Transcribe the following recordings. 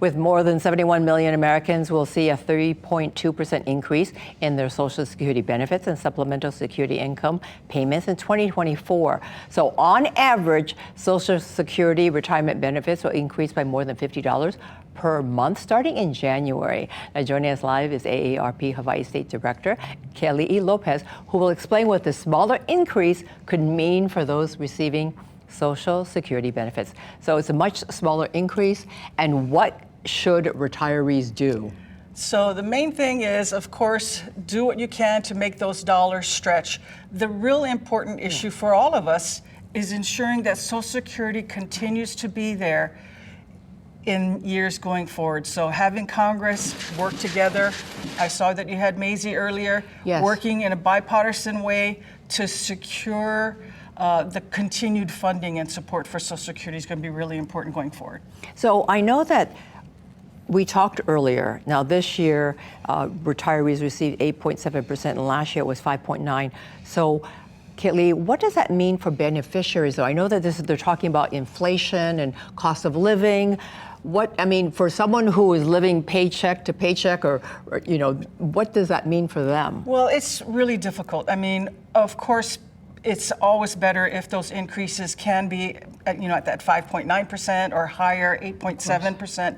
with more than 71 million Americans will see a 3.2% increase in their Social Security benefits and supplemental security income payments in 2024. So on average, Social Security retirement benefits will increase by more than $50 per month starting in January. Now joining us live is AARP Hawaii State Director Keali Lopez, who will explain what the smaller increase could mean for those receiving Social Security benefits. So it's a much smaller increase, and what should retirees do? So the main thing is, of course, do what you can to make those dollars stretch. The real important issue for all of us is ensuring that Social Security continues to be there in years going forward. So having Congress work together, I saw that you had Maisie earlier, yes, working in a bipartisan way to secure the continued funding and support for Social Security is going to be really important going forward. So I know that we talked earlier. Now this year, retirees received 8.7%, and last year it was 5.9%. So Keali, what does that mean for beneficiaries, though? I know that they're talking about inflation and cost of living. For someone who is living paycheck to paycheck, or what does that mean for them? Well, it's really difficult. Of course, it's always better if those increases can be, at that 5.9% or higher, 8.7%.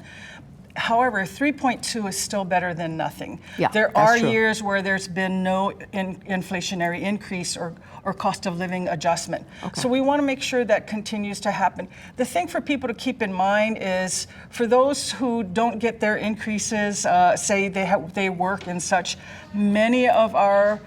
However, 3.2 is still better than nothing. Yeah, there are true. years where there's been no inflationary increase or cost of living adjustment. Okay. So we want to make sure that continues to happen. The thing for people to keep in mind is, for those who don't get their increases, say they work and such, many of our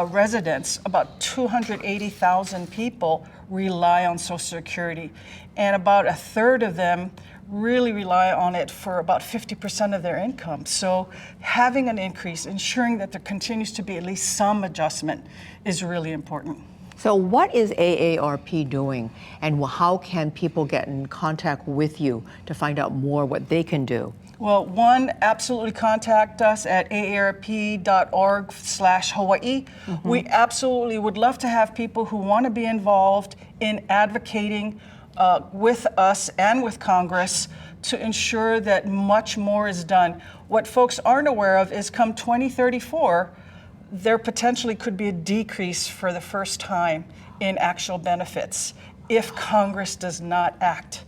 residents, about 280,000 people, rely on Social Security, and about a third of them really rely on it for about 50% of their income. So having an increase, ensuring that there continues to be at least some adjustment, is really important. So what is AARP doing, and how can people get in contact with you to find out more what they can do? Well, one, absolutely contact us at aarp.org/Hawaii. Mm-hmm. We absolutely would love to have people who want to be involved in advocating with us and with Congress to ensure that much more is done. What folks aren't aware of is, come 2034, there potentially could be a decrease for the first time in actual benefits if Congress does not act.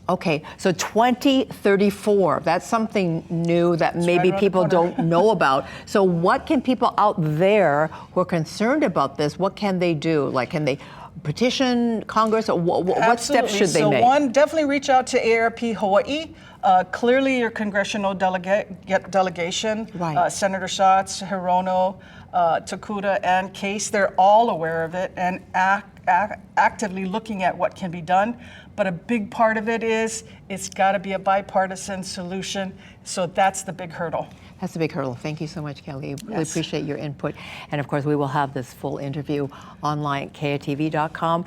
Okay, so 2034, that's something new that maybe people don't know about. So what can people out there who are concerned about this, what can they do? Like, can they petition Congress, or what steps should they make? So one, definitely reach out to AARP Hawaii. Clearly your congressional delegation, right, Senator Schatz, Hirono, Takuda, and Case, they're all aware of it and actively looking at what can be done. But a big part of it is, it's got to be a bipartisan solution. So that's the big hurdle. That's a big hurdle. Thank you so much, Keali. Really Yes. appreciate your input. And of course, we will have this full interview online at KATV.com.